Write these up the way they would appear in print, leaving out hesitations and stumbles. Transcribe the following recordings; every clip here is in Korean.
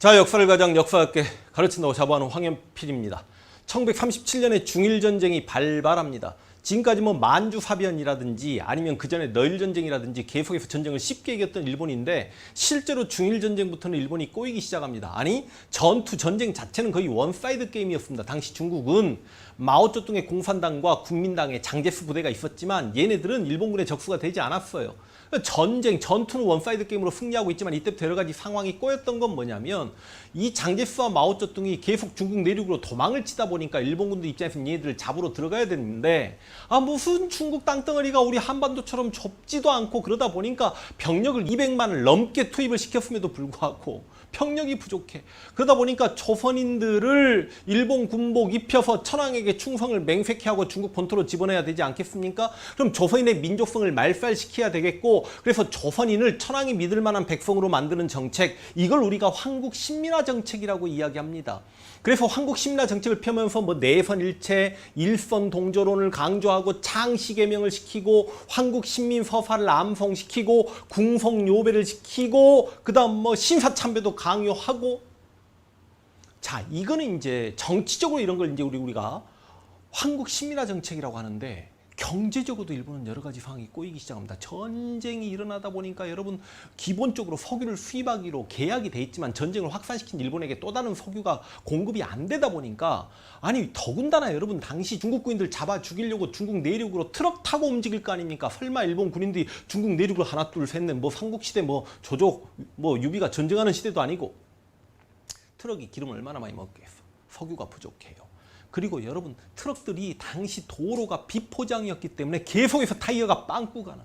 자, 역사를 가장 역사있게 가르친다고 자부하는 황현필입니다. 1937년에 중일전쟁이 발발합니다. 지금까지 뭐 만주사변이라든지 아니면 그 전에 너일전쟁이라든지 계속해서 전쟁을 쉽게 이겼던 일본인데 실제로 중일전쟁부터는 일본이 꼬이기 시작합니다. 아니 전쟁 자체는 거의 원사이드 게임이었습니다. 당시 중국은 마오쩌둥의 공산당과 국민당의 장제스 부대가 있었지만 얘네들은 일본군의 적수가 되지 않았어요. 전투는 원사이드 게임으로 승리하고 있지만 이때부터 여러 가지 상황이 꼬였던 건 뭐냐면 이 장제스와 마오쩌둥이 계속 중국 내륙으로 도망을 치다 보니까 일본군도 입장에서는 얘네들을 잡으러 들어가야 되는데 무슨 중국 땅덩어리가 우리 한반도처럼 좁지도 않고 그러다 보니까 병력을 200만을 넘게 투입을 시켰음에도 불구하고 병력이 부족해. 그러다 보니까 조선인들을 일본 군복 입혀서 천황에게 충성을 맹세케 하고 중국 본토로 집어내야 되지 않겠습니까? 그럼 조선인의 민족성을 말살시켜야 되겠고 그래서 조선인을 천황이 믿을 만한 백성으로 만드는 정책, 이걸 우리가 황국신민화 정책이라고 이야기합니다. 그래서 황국신민화 정책을 펴면서 뭐 내선일체, 일선동조론을 강조하고 창씨개명을 시키고 황국신민서사를 암송시키고 궁성요배를 시키고 그 다음 뭐 신사참배도 강요하고, 자 이거는 이제 정치적으로 이런 걸 이제 우리가 황국신민화 정책이라고 하는데 경제적으로도 일본은 여러 가지 상황이 꼬이기 시작합니다. 전쟁이 일어나다 보니까 여러분 기본적으로 석유를 수입하기로 계약이 돼 있지만 전쟁을 확산시킨 일본에게 또 다른 석유가 공급이 안 되다 보니까 아니 더군다나 여러분 당시 중국군인들 잡아 죽이려고 중국 내륙으로 트럭 타고 움직일 거 아닙니까? 설마 일본 군인들이 중국 내륙으로 하나 둘 셋 넷 뭐 삼국시대 뭐 조조 뭐 유비가 전쟁하는 시대도 아니고 트럭이 기름을 얼마나 많이 먹겠어. 석유가 부족해요. 그리고 여러분 트럭들이 당시 도로가 비포장이었기 때문에 계속해서 타이어가 빵꾸 가나.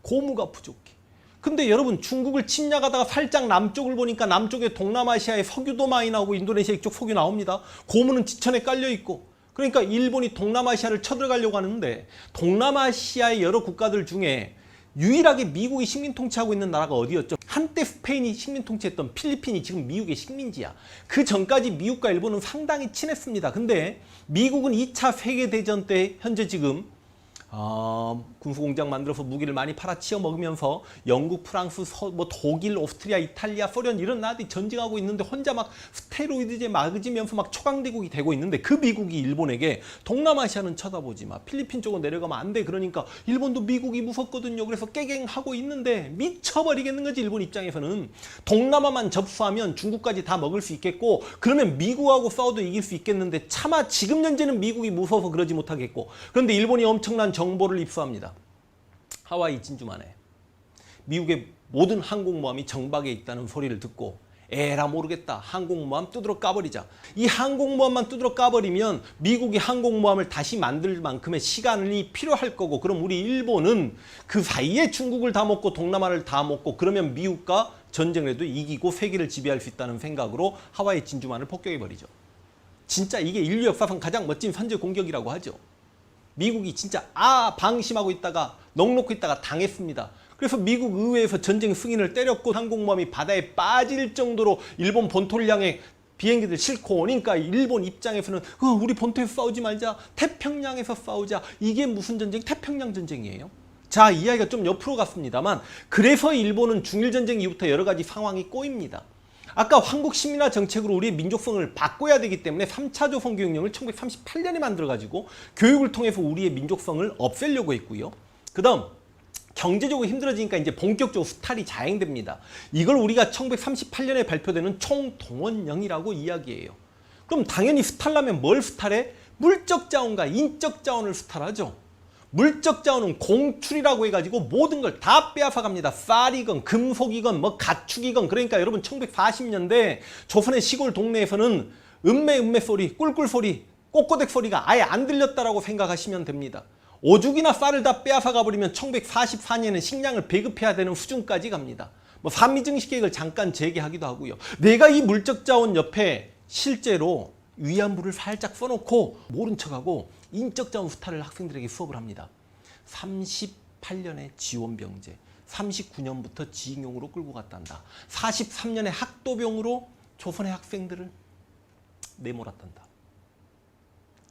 고무가 부족해. 근데 여러분 중국을 침략하다가 살짝 남쪽을 보니까 남쪽에 동남아시아에 석유도 많이 나오고 인도네시아 이쪽 석유 나옵니다. 고무는 지천에 깔려 있고. 그러니까 일본이 동남아시아를 쳐들어가려고 하는데 동남아시아의 여러 국가들 중에 유일하게 미국이 식민 통치하고 있는 나라가 어디였죠? 한때 스페인이 식민 통치했던 필리핀이 지금 미국의 식민지야. 그 전까지 미국과 일본은 상당히 친했습니다. 근데 미국은 2차 세계대전 때 현재 지금 군수공장 만들어서 무기를 많이 팔아치워 먹으면서 영국, 프랑스, 뭐 독일, 오스트리아, 이탈리아, 소련 이런 나라들이 전쟁하고 있는데 혼자 막 스테로이드제 맞으면서 막 초강대국이 되고 있는데 그 미국이 일본에게 동남아시아는 쳐다보지 마. 필리핀 쪽으로 내려가면 안 돼. 그러니까 일본도 미국이 무섭거든요. 그래서 깨갱하고 있는데 미쳐버리겠는 거지. 일본 입장에서는 동남아만 접수하면 중국까지 다 먹을 수 있겠고 그러면 미국하고 싸워도 이길 수 있겠는데 차마 지금 현재는 미국이 무서워서 그러지 못하겠고 그런데 일본이 엄청난 정보를 입수합니다. 하와이 진주만에 미국의 모든 항공모함이 정박에 있다는 소리를 듣고 에라 모르겠다. 항공모함 두드러 까버리자. 이 항공모함만 두드러 까버리면 미국이 항공모함을 다시 만들 만큼의 시간이 필요할 거고 그럼 우리 일본은 그 사이에 중국을 다 먹고 동남아를 다 먹고 그러면 미국과 전쟁을 해도 이기고 세계를 지배할 수 있다는 생각으로 하와이 진주만을 폭격해버리죠. 진짜 이게 인류 역사상 가장 멋진 선제 공격이라고 하죠. 미국이 진짜 방심하고 있다가 넋놓고 있다가 당했습니다. 그래서 미국 의회에서 전쟁 승인을 때렸고 항공모함이 바다에 빠질 정도로 일본 본토를 향해 비행기들 싣고 오니까 일본 입장에서는 우리 본토에서 싸우지 말자. 태평양에서 싸우자. 이게 무슨 전쟁? 태평양 전쟁이에요. 자, 이야기가 좀 옆으로 갔습니다만 그래서 일본은 중일전쟁 이후부터 여러 가지 상황이 꼬입니다. 아까 황국신민화 정책으로 우리의 민족성을 바꿔야 되기 때문에 3차 조선교육령을 1938년에 만들어가지고 교육을 통해서 우리의 민족성을 없애려고 했고요. 그 다음 경제적으로 힘들어지니까 이제 본격적으로 수탈이 자행됩니다. 이걸 우리가 1938년에 발표되는 총동원령이라고 이야기해요. 그럼 당연히 수탈하면 뭘 수탈해? 물적 자원과 인적 자원을 수탈하죠. 물적 자원은 공출이라고 해가지고 모든 걸 다 빼앗아 갑니다. 쌀이건 금속이건 뭐 가축이건. 그러니까 여러분 1940년대 조선의 시골 동네에서는 음메 소리, 꿀꿀 소리, 꼬꼬댁 소리가 아예 안 들렸다라고 생각하시면 됩니다. 오죽이나 쌀을 다 빼앗아 가버리면 1944년에 식량을 배급해야 되는 수준까지 갑니다. 뭐 산미증식 계획을 잠깐 재개하기도 하고요. 내가 이 물적 자원 옆에 실제로 위안부를 살짝 써놓고 모른 척하고 인적 자원 수탈을 학생들에게 수업을 합니다. 38년에 지원병제, 39년부터 징용으로 끌고 갔단다. 43년에 학도병으로 조선의 학생들을 내몰았단다.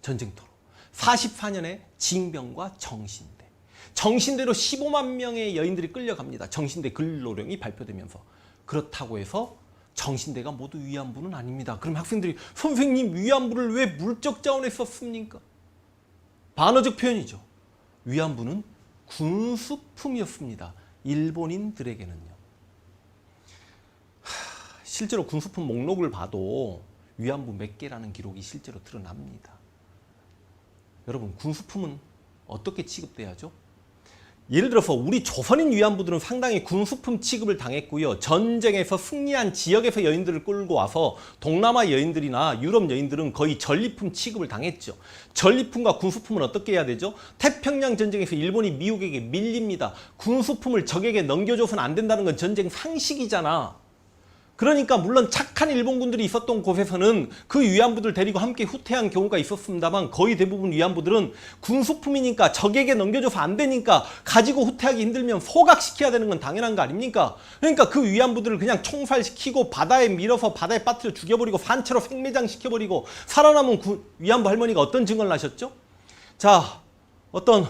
전쟁터로. 44년에 징병과 정신대. 정신대로 15만 명의 여인들이 끌려갑니다. 정신대 근로령이 발표되면서. 그렇다고 해서 정신대가 모두 위안부는 아닙니다. 그럼 학생들이 선생님 위안부를 왜 물적 자원에 썼습니까? 반어적 표현이죠. 위안부는 군수품이었습니다. 일본인들에게는요. 실제로 군수품 목록을 봐도 위안부 몇 개라는 기록이 실제로 드러납니다. 여러분, 군수품은 어떻게 취급돼야죠? 예를 들어서 우리 조선인 위안부들은 상당히 군수품 취급을 당했고요. 전쟁에서 승리한 지역에서 여인들을 끌고 와서 동남아 여인들이나 유럽 여인들은 거의 전리품 취급을 당했죠. 전리품과 군수품은 어떻게 해야 되죠? 태평양 전쟁에서 일본이 미국에게 밀립니다. 군수품을 적에게 넘겨줘서는 안 된다는 건 전쟁 상식이잖아. 그러니까 물론 착한 일본군들이 있었던 곳에서는 그 위안부들 데리고 함께 후퇴한 경우가 있었습니다만 거의 대부분 위안부들은 군수품이니까 적에게 넘겨줘서 안 되니까 가지고 후퇴하기 힘들면 소각시켜야 되는 건 당연한 거 아닙니까? 그러니까 그 위안부들을 그냥 총살시키고 바다에 밀어서 바다에 빠뜨려 죽여버리고 산채로 생매장시켜버리고 살아남은 위안부 할머니가 어떤 증언을 하셨죠? 자, 어떤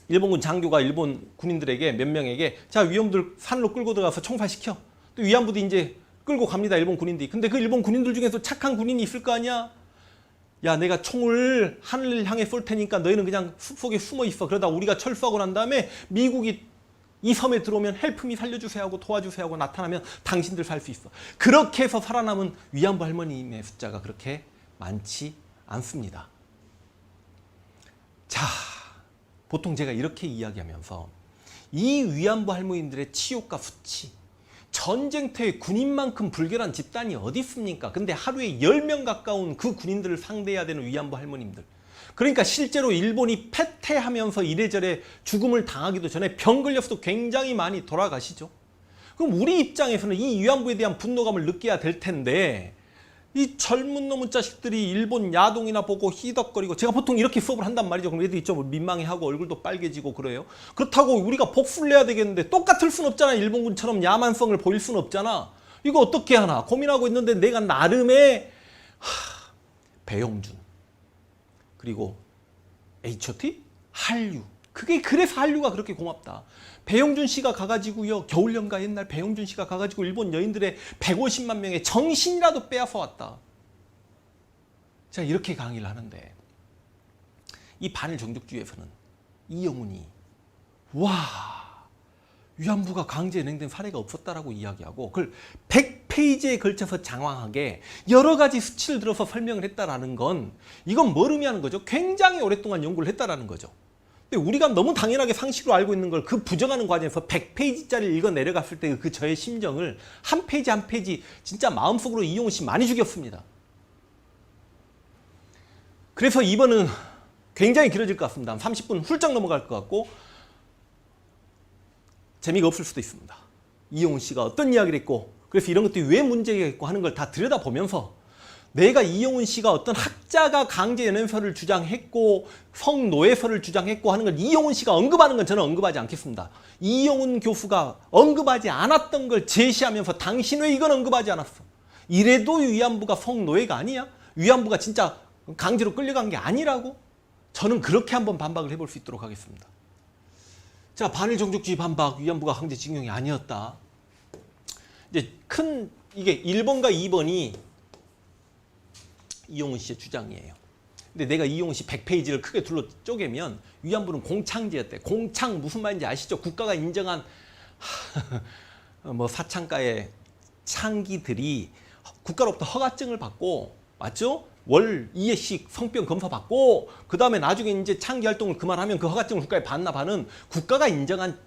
일본군 장교가 일본 군인들에게 몇 명에게 자, 위안부들 산으로 끌고 들어가서 총살시켜. 또 위안부도 이제 끌고 갑니다. 일본 군인들이. 근데 그 일본 군인들 중에서 착한 군인이 있을 거 아니야? 야, 내가 총을 하늘을 향해 쏠 테니까 너희는 그냥 숲속에 숨어 있어. 그러다 우리가 철수하고 난 다음에 미국이 이 섬에 들어오면 헬프미 살려주세요 하고 도와주세요 하고 나타나면 당신들 살 수 있어. 그렇게 해서 살아남은 위안부 할머니의 숫자가 그렇게 많지 않습니다. 자, 보통 제가 이렇게 이야기하면서 이 위안부 할머니들의 치욕과 수치, 전쟁터에 군인만큼 불결한 집단이 어디 있습니까? 근데 하루에 10명 가까운 그 군인들을 상대해야 되는 위안부 할머님들. 그러니까 실제로 일본이 패퇴하면서 이래저래 죽음을 당하기도 전에 병 걸려서도 굉장히 많이 돌아가시죠. 그럼 우리 입장에서는 이 위안부에 대한 분노감을 느껴야 될 텐데 이 젊은 놈의 자식들이 일본 야동이나 보고 희덕거리고 제가 보통 이렇게 수업을 한단 말이죠. 그럼 애들이 좀 민망해하고 얼굴도 빨개지고 그래요. 그렇다고 우리가 복수를 해야 되겠는데 똑같을 순 없잖아. 일본군처럼 야만성을 보일 순 없잖아. 이거 어떻게 하나 고민하고 있는데 내가 나름의 배용준 그리고 H.O.T? 한류. 그게 그래서 한류가 그렇게 고맙다. 배용준 씨가 가가지고요. 겨울연가 옛날 배용준 씨가 가가지고 일본 여인들의 150만 명의 정신이라도 빼앗아 왔다. 제가 이렇게 강의를 하는데 이 반일 정족주의에서는 이영훈이 와 위안부가 강제 연행된 사례가 없었다라고 이야기하고 그걸 100페이지에 걸쳐서 장황하게 여러 가지 수치를 들어서 설명을 했다라는 건 이건 뭘 의미하는 거죠? 굉장히 오랫동안 연구를 했다라는 거죠. 근데 우리가 너무 당연하게 상식으로 알고 있는 걸 그 부정하는 과정에서 100페이지짜리를 읽어 내려갔을 때 그 저의 심정을 한 페이지 한 페이지 진짜 마음속으로 이용훈 씨 많이 죽였습니다. 그래서 이번은 굉장히 길어질 것 같습니다. 30분 훌쩍 넘어갈 것 같고 재미가 없을 수도 있습니다. 이용훈 씨가 어떤 이야기를 했고 그래서 이런 것들이 왜 문제가 있고 하는 걸 다 들여다보면서 내가 이용훈 씨가 어떤 학자가 강제 연행설을 주장했고 성노예설을 주장했고 하는 걸 이용훈 씨가 언급하는 건 저는 언급하지 않겠습니다. 이용훈 교수가 언급하지 않았던 걸 제시하면서 당신 왜 이건 언급하지 않았어? 이래도 위안부가 성노예가 아니야? 위안부가 진짜 강제로 끌려간 게 아니라고? 저는 그렇게 한번 반박을 해볼 수 있도록 하겠습니다. 자, 반일 정족주의 반박, 위안부가 강제징용이 아니었다. 이제 이게 1번과 2번이 이용훈 씨의 주장이에요. 근데 내가 이용훈 씨 100페이지를 크게 둘러 쪼개면 위안부는 공창제였대. 공창 무슨 말인지 아시죠? 국가가 인정한 뭐 사창가의 창기들이 국가로부터 허가증을 받고 맞죠? 월 2회씩 성병 검사 받고 그 다음에 나중에 이제 창기 활동을 그만하면 그 허가증을 국가에 반납하는 국가가 인정한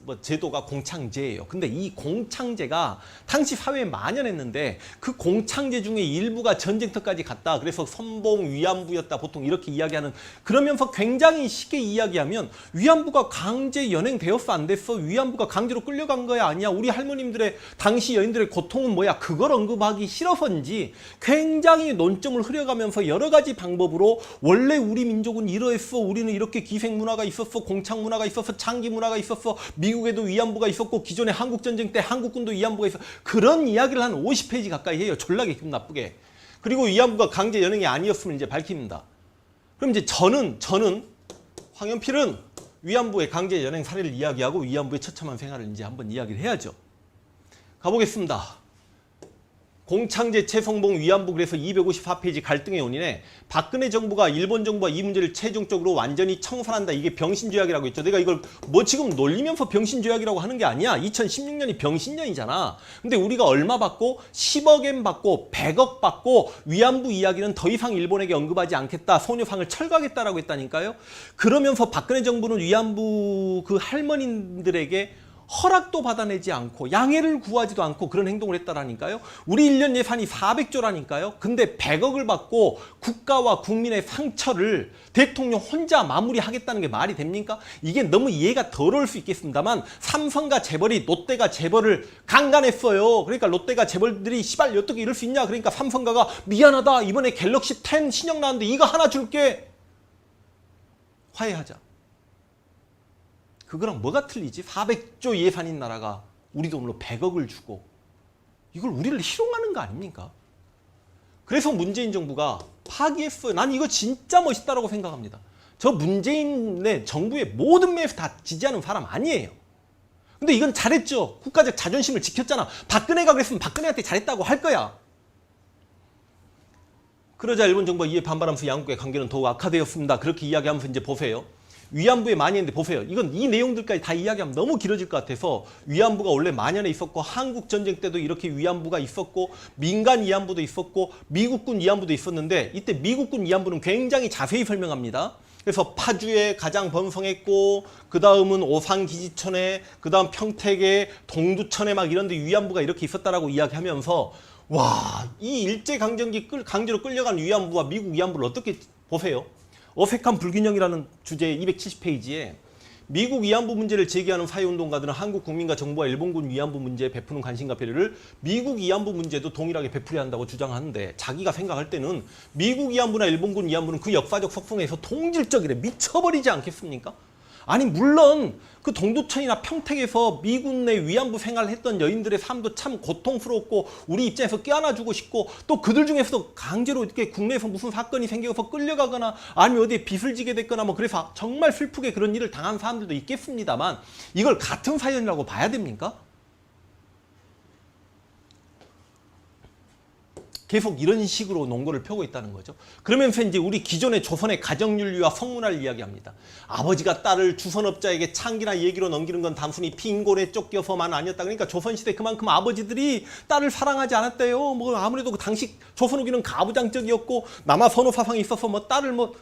뭐 제도가 공창제예요. 근데 이 공창제가 당시 사회에 만연했는데 그 공창제 중에 일부가 전쟁터까지 갔다. 그래서 선봉 위안부였다. 보통 이렇게 이야기하는 그러면서 굉장히 쉽게 이야기하면 위안부가 강제 연행되었어 안 됐어? 위안부가 강제로 끌려간 거야 아니야? 우리 할머님들의 당시 여인들의 고통은 뭐야? 그걸 언급하기 싫어서인지 굉장히 논점을 흐려가면서 여러 가지 방법으로 원래 우리 민족은 이러했어. 우리는 이렇게 기생 문화가 있었어. 공창 문화가 있었어. 창기 문화가 있었어. 미국에도 위안부가 있었고 기존의 한국전쟁 때 한국군도 위안부가 있어. 그런 이야기를 한 50페이지 가까이 해요. 졸라게 기분 나쁘게. 그리고 위안부가 강제 연행이 아니었음을 이제 밝힙니다. 그럼 이제 저는 황현필은 위안부의 강제 연행 사례를 이야기하고 위안부의 처참한 생활을 이제 한번 이야기를 해야죠. 가보겠습니다. 공창제 최성봉 위안부 그래서 254페이지 갈등의 원인에 박근혜 정부가 일본 정부가 이 문제를 최종적으로 완전히 청산한다. 이게 병신조약이라고 했죠. 내가 이걸 뭐 지금 놀리면서 병신조약이라고 하는 게 아니야. 2016년이 병신년이잖아. 근데 우리가 얼마 받고 10억엔 받고 100억 받고 위안부 이야기는 더 이상 일본에게 언급하지 않겠다. 소녀상을 철거하겠다라고 했다니까요. 그러면서 박근혜 정부는 위안부 그 할머님들에게 허락도 받아내지 않고 양해를 구하지도 않고 그런 행동을 했다라니까요. 우리 1년 예산이 400조라니까요. 근데 100억을 받고 국가와 국민의 상처를 대통령 혼자 마무리하겠다는 게 말이 됩니까? 이게 너무 이해가 더러울 수 있겠습니다만 삼성과 재벌이 롯데가 재벌을 강간했어요. 그러니까 롯데가 재벌들이 시발 어떻게 이럴 수 있냐. 그러니까 삼성가가 미안하다. 이번에 갤럭시 10 신형 나왔는데 이거 하나 줄게. 화해하자. 그거랑 뭐가 틀리지? 400조 예산인 나라가 우리 돈으로 100억을 주고 이걸 우리를 희롱하는 거 아닙니까? 그래서 문재인 정부가 파기했어요. 난 이거 진짜 멋있다라고 생각합니다. 저 문재인의 정부의 모든 면에서 다 지지하는 사람 아니에요. 근데 이건 잘했죠. 국가적 자존심을 지켰잖아. 박근혜가 그랬으면 박근혜한테 잘했다고 할 거야. 그러자 일본 정부가 이에 반발하면서 양국의 관계는 더욱 악화되었습니다. 그렇게 이야기하면서 이제 보세요. 위안부에 많이 했는데 보세요. 이건 이 내용들까지 다 이야기하면 너무 길어질 것 같아서 위안부가 원래 만연해 있었고 한국 전쟁 때도 이렇게 위안부가 있었고 민간 위안부도 있었고 미국군 위안부도 있었는데 이때 미국군 위안부는 굉장히 자세히 설명합니다. 그래서 파주에 가장 번성했고 그 다음은 오산기지천에 그 다음 평택에 동두천에 막 이런 데 위안부가 이렇게 있었다라고 이야기하면서 와, 이 일제강점기 강제로 끌려간 위안부와 미국 위안부를 어떻게 보세요? 어색한 불균형이라는 주제 270페이지에 미국 위안부 문제를 제기하는 사회운동가들은 한국 국민과 정부와 일본군 위안부 문제에 베푸는 관심과 배려를 미국 위안부 문제도 동일하게 베풀어야 한다고 주장하는데 자기가 생각할 때는 미국 위안부나 일본군 위안부는 그 역사적 속성에서 동질적이래. 미쳐버리지 않겠습니까? 아니 물론 그 동두천이나 평택에서 미군 내 위안부 생활을 했던 여인들의 삶도 참 고통스럽고 우리 입장에서 껴안아주고 싶고 또 그들 중에서도 강제로 이렇게 국내에서 무슨 사건이 생겨서 끌려가거나 아니면 어디에 빚을 지게 됐거나 뭐 그래서 정말 슬프게 그런 일을 당한 사람들도 있겠습니다만 이걸 같은 사연이라고 봐야 됩니까? 계속 이런 식으로 논거를 펴고 있다는 거죠. 그러면서 이제 우리 기존의 조선의 가정윤리와 성문화를 이야기합니다. 아버지가 딸을 주선업자에게 창기나 얘기로 넘기는 건 단순히 빈곤에 쫓겨서만 아니었다. 그러니까 조선시대 그만큼 아버지들이 딸을 사랑하지 않았대요. 뭐 아무래도 그 당시 조선 후기는 가부장적이었고 남아 선호 사상이 있어서 뭐 딸을 뭐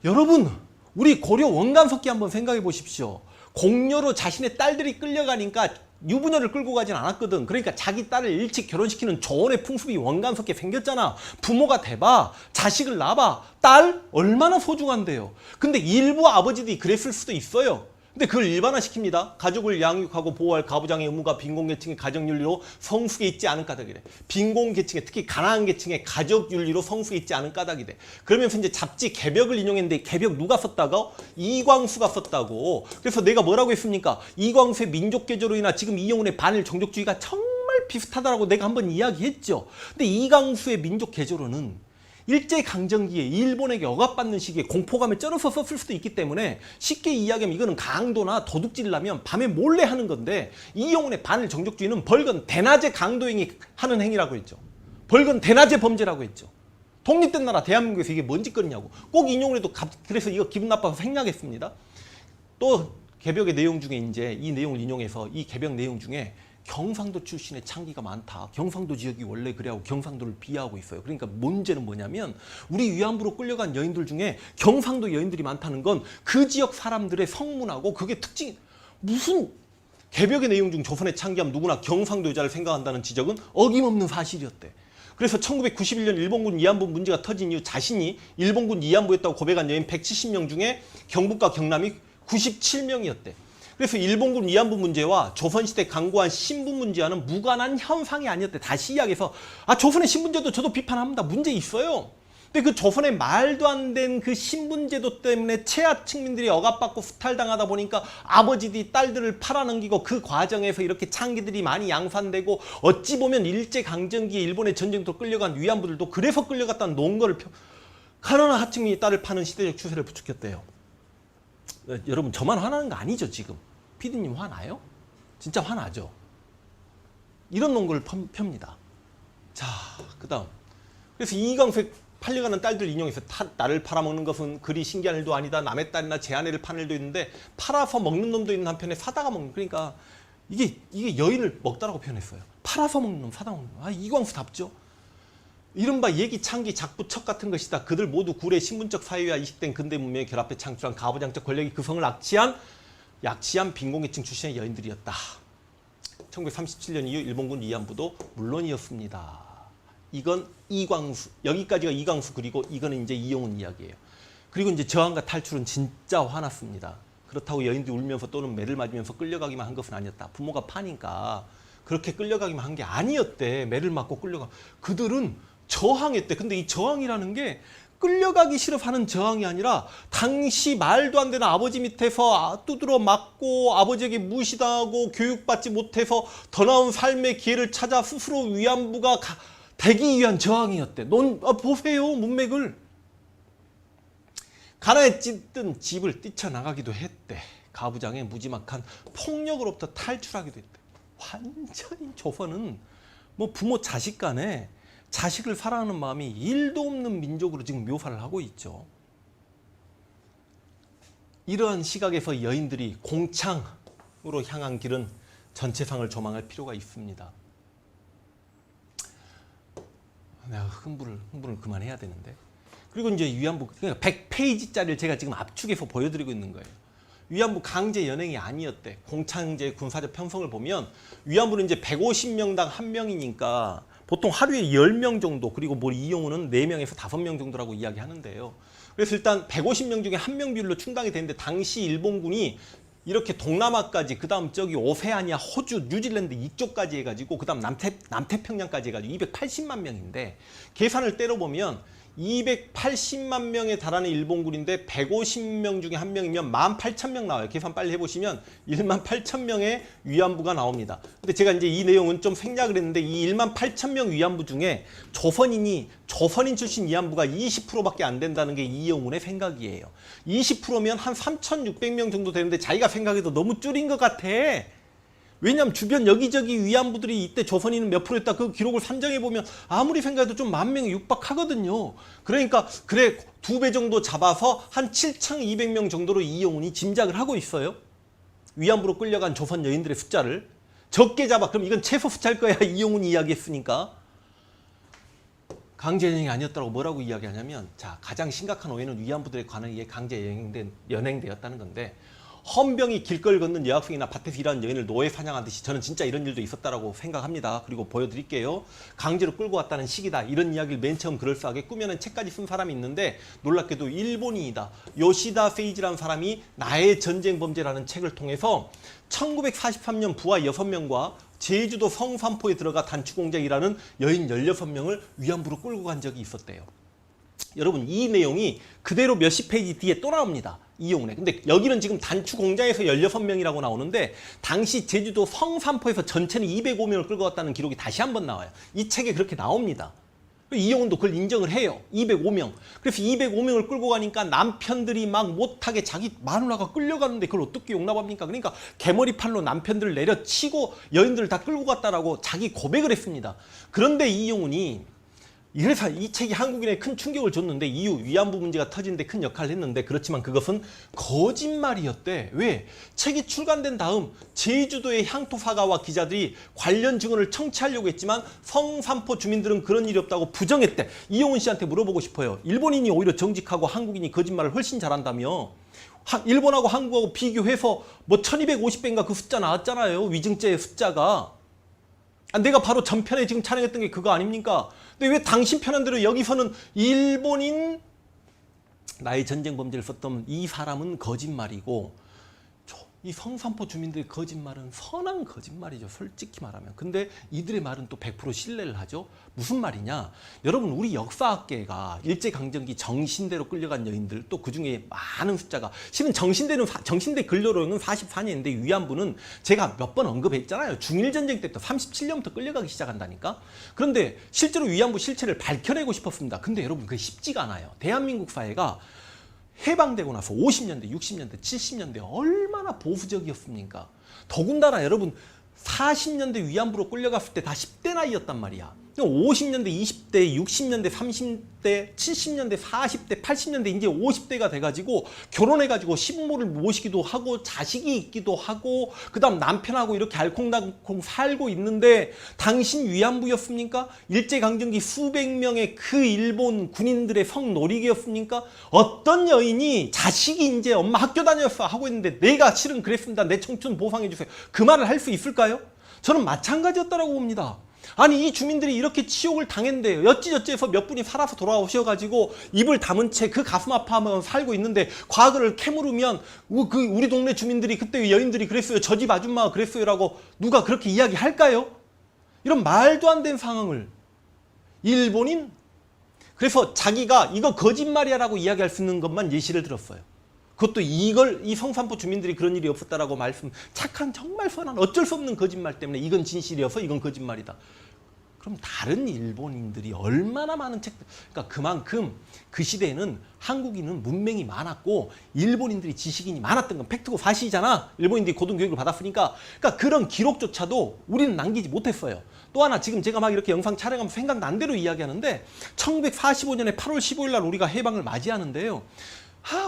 여러분 우리 고려 원간석기 한번 생각해 보십시오. 공료로 자신의 딸들이 끌려가니까 유부녀를 끌고 가진 않았거든. 그러니까 자기 딸을 일찍 결혼시키는 조언의 풍습이 원간섭게 생겼잖아. 부모가 돼봐. 자식을 낳아봐. 딸 얼마나 소중한데요. 근데 일부 아버지들이 그랬을 수도 있어요. 근데 그걸 일반화시킵니다. 가족을 양육하고 보호할 가부장의 의무가 빈곤계층의 가정윤리로 성숙해 있지 않은 까닭이래. 빈곤계층에 특히 가난한 계층의 가족윤리로 성숙해 있지 않은 까닭이래. 그러면서 이제 잡지 개벽을 인용했는데 개벽 누가 썼다고? 이광수가 썼다고. 그래서 내가 뭐라고 했습니까? 이광수의 민족개조론이나 지금 이영훈의 반일 종족주의가 정말 비슷하다라고 내가 한번 이야기했죠. 근데 이광수의 민족개조론은 일제강점기에 일본에게 억압받는 시기에 공포감에 쩔어서 썼을 수도 있기 때문에 쉽게 이야기하면 이거는 강도나 도둑질을 하면 밤에 몰래 하는 건데 이영훈의 반일 정족주의는 벌건 대낮에 강도행위 하는 행위라고 했죠. 벌건 대낮에 범죄라고 했죠. 독립된 나라 대한민국에서 이게 뭔 짓거리냐고. 꼭 인용을 해도 그래서 이거 기분 나빠서 생략했습니다. 또 개벽의 내용 중에 이제 이 내용을 인용해서 이 개벽 내용 중에 경상도 출신의 창기가 많다. 경상도 지역이 원래 그래하고 경상도를 비하하고 있어요. 그러니까 문제는 뭐냐면 우리 위안부로 끌려간 여인들 중에 경상도 여인들이 많다는 건 그 지역 사람들의 성문하고 그게 특징 무슨 개벽의 내용 중 조선의 창기하면 누구나 경상도 여자를 생각한다는 지적은 어김없는 사실이었대. 그래서 1991년 일본군 위안부 문제가 터진 이후 자신이 일본군 위안부였다고 고백한 여인 170명 중에 경북과 경남이 97명이었대. 그래서 일본군 위안부 문제와 조선시대 강고한 신분 문제와는 무관한 현상이 아니었대. 다시 이야기해서 조선의 신분제도 저도 비판합니다. 문제 있어요. 근데 그 조선의 말도 안 된 그 신분제도 때문에 최하층민들이 억압받고 수탈당하다 보니까 아버지들이 딸들을 팔아넘기고 그 과정에서 이렇게 창기들이 많이 양산되고 어찌 보면 일제강점기에 일본의 전쟁터로 끌려간 위안부들도 그래서 끌려갔다는 논거를 가난한 하층민이 딸을 파는 시대적 추세를 부추겼대요. 여러분 저만 화나는 거 아니죠 지금? 피디님 화나요? 진짜 화나죠? 이런 논거를 펴니다. 자, 그다음. 그래서 이광수의 팔려가는 딸들 인용해서 나를 팔아먹는 것은 그리 신기한 일도 아니다. 남의 딸이나 제 아내를 파는 일도 있는데 팔아서 먹는 놈도 있는 한편에 사다가 먹는. 그러니까 이게 여인을 먹다라고 표현했어요. 팔아서 먹는 놈, 사다 먹는 놈. 아, 이광수답죠. 이른바 얘기, 창기, 작부, 척 같은 것이다. 그들 모두 구례 신분적 사회와 이식된 근대 문명의 결합에 창출한 가부장적 권력이 그 성을 약취한 빈곤계층 출신의 여인들이었다. 1937년 이후 일본군 위안부도 물론이었습니다. 이건 이광수, 여기까지가 이광수, 그리고 이거는 이제 이용훈 이야기예요. 그리고 이제 저항과 탈출은 진짜 화났습니다. 그렇다고 여인들이 울면서 또는 매를 맞으면서 끌려가기만 한 것은 아니었다. 부모가 파니까 그렇게 끌려가기만 한 게 아니었대. 매를 맞고 끌려가. 그들은 저항했대. 근데 이 저항이라는 게 끌려가기 싫어서 하는 저항이 아니라 당시 말도 안 되는 아버지 밑에서 두드러 맞고 아버지에게 무시당하고 교육받지 못해서 더 나은 삶의 기회를 찾아 스스로 위안부가 되기 위한 저항이었대. 보세요, 문맥을. 가나에 찢든 집을 뛰쳐나가기도 했대. 가부장의 무지막한 폭력으로부터 탈출하기도 했대. 완전히 조선은 뭐 부모 자식 간에 자식을 사랑하는 마음이 1도 없는 민족으로 지금 묘사를 하고 있죠. 이러한 시각에서 여인들이 공창으로 향한 길은 전체상을 조망할 필요가 있습니다. 내가 흥분을 그만해야 되는데. 그리고 이제 위안부, 그러니까 100페이지짜리를 제가 지금 압축해서 보여드리고 있는 거예요. 위안부 강제 연행이 아니었대. 공창제 군사적 편성을 보면 위안부는 이제 150명당 1명이니까 보통 하루에 10명 정도, 그리고 뭐 이용우는 4명에서 5명 정도라고 이야기하는데요. 그래서 일단 150명 중에 1명 비율로 충당이 되는데 당시 일본군이 이렇게 동남아까지, 그 다음 저기 오세아니아, 호주, 뉴질랜드 이쪽까지 해가지고 그 다음 남태평양까지 해가지고 280만 명인데 계산을 때려보면 280만 명에 달하는 일본군인데 150명 중에 1명이면 18,000명 나와요. 계산 빨리 해보시면 18,000명의 위안부가 나옵니다. 근데 제가 이제 이 내용은 좀 생략을 했는데 이 18,000명 위안부 중에 조선인 출신 위안부가 20%밖에 안 된다는 게 이영훈의 생각이에요. 20%면 한 3,600명 정도 되는데 자기가 생각해도 너무 줄인 것 같아. 왜냐하면 주변 여기저기 위안부들이 이때 조선인은 몇 프로였다 그 기록을 산정해보면 아무리 생각해도 좀 10,000명에 육박하거든요. 그러니까 그래 2배 정도 잡아서 한 7,200명 정도로 이영훈이 짐작을 하고 있어요. 위안부로 끌려간 조선 여인들의 숫자를 적게 잡아. 그럼 이건 최소 숫자일 거야. 이영훈이 이야기했으니까. 강제연행이 아니었다고 뭐라고 이야기하냐면, 자, 가장 심각한 오해는 위안부들에 관한 강제 연행되었다는 건데, 헌병이 길거리 걷는 여학생이나 밭에서 일하는 여인을 노예 사냥하듯이 저는 진짜 이런 일도 있었다라고 생각합니다. 그리고 보여드릴게요. 강제로 끌고 왔다는 시기다. 이런 이야기를 맨 처음 그럴싸하게 꾸며낸 책까지 쓴 사람이 있는데 놀랍게도 일본인이다. 요시다 세이지라는 사람이 나의 전쟁 범죄라는 책을 통해서 1943년 부하 6명과 제주도 성산포에 들어가 단추공장에 일하는 여인 16명을 위안부로 끌고 간 적이 있었대요. 여러분, 이 내용이 그대로 몇십 페이지 뒤에 또 나옵니다. 이용훈에. 근데 여기는 지금 단추 공장에서 16명이라고 나오는데 당시 제주도 성산포에서 전체는 205명을 끌고 왔다는 기록이 다시 한번 나와요. 이 책에 그렇게 나옵니다. 이용훈도 그걸 인정을 해요. 205명. 그래서 205명을 끌고 가니까 남편들이 막 못하게 자기 마누라가 끌려가는데 그걸 어떻게 용납합니까? 그러니까 개머리팔로 남편들을 내려치고 여인들을 다 끌고 갔다라고 자기 고백을 했습니다. 그런데 이용훈이 그래서 이 책이 한국인에 큰 충격을 줬는데 이후 위안부 문제가 터진 데 큰 역할을 했는데 그렇지만 그것은 거짓말이었대. 왜? 책이 출간된 다음 제주도의 향토사가와 기자들이 관련 증언을 청취하려고 했지만 성산포 주민들은 그런 일이 없다고 부정했대. 이용훈 씨한테 물어보고 싶어요. 일본인이 오히려 정직하고 한국인이 거짓말을 훨씬 잘한다며. 일본하고 한국하고 비교해서 뭐 1250배인가 그 숫자 나왔잖아요. 위증죄의 숫자가. 내가 바로 전편에 지금 촬영했던 게 그거 아닙니까? 근데 왜 당신 편한 대로 여기서는 일본인 나의 전쟁 범죄를 썼던 이 사람은 거짓말이고 이 성산포 주민들의 거짓말은 선한 거짓말이죠. 솔직히 말하면. 근데 이들의 말은 또 100% 신뢰를 하죠. 무슨 말이냐? 여러분, 우리 역사학계가 일제강점기 정신대로 끌려간 여인들 또 그중에 많은 숫자가 실은 정신대 근로로는 44년인데 위안부는 제가 몇 번 언급했잖아요. 중일전쟁 때부터 37년부터 끌려가기 시작한다니까. 그런데 실제로 위안부 실체를 밝혀내고 싶었습니다. 근데 여러분 그게 쉽지가 않아요. 대한민국 사회가 해방되고 나서 50년대, 60년대, 70년대 얼마나 보수적이었습니까? 더군다나 여러분 40년대 위안부로 끌려갔을 때 다 10대 나이였단 말이야. 50년대 20대, 60년대 30대, 70년대 40대, 80년대 이제 50대가 돼가지고 결혼해가지고 신부를 모시기도 하고 자식이 있기도 하고 그다음 남편하고 이렇게 알콩달콩 살고 있는데 당신 위안부였습니까? 일제강점기 수백 명의 그 일본 군인들의 성노리개였습니까? 어떤 여인이 자식이 이제 엄마 학교 다녔어 하고 있는데 내가 실은 그랬습니다. 내 청춘 보상해주세요. 그 말을 할 수 있을까요? 저는 마찬가지였다라고 봅니다. 아니 이 주민들이 이렇게 치욕을 당했는데 어찌저찌해서 몇 분이 살아서 돌아오셔가지고 입을 다문 채 그 가슴 아파하면 살고 있는데 과거를 캐물으면 우리 동네 주민들이 그때 여인들이 그랬어요. 저 집 아줌마가 그랬어요 라고 누가 그렇게 이야기할까요? 이런 말도 안 되는 상황을 일본인 그래서 자기가 이거 거짓말이야 라고 이야기할 수 있는 것만 예시를 들었어요. 그것도 이 성산포 주민들이 그런 일이 없었다라고 착한 정말 선한 어쩔 수 없는 거짓말 때문에 이건 진실이어서 이건 거짓말이다. 그럼 다른 일본인들이 얼마나 많은 책들, 그러니까 그만큼 그 시대에는 한국인은 문맹이 많았고 일본인들이 지식인이 많았던 건 팩트고 사실이잖아. 일본인들이 고등교육을 받았으니까. 그러니까 그런 기록조차도 우리는 남기지 못했어요. 또 하나 지금 제가 막 이렇게 영상 촬영하면서 생각난 대로 이야기하는데 1945년에 8월 15일 날 우리가 해방을 맞이하는데요.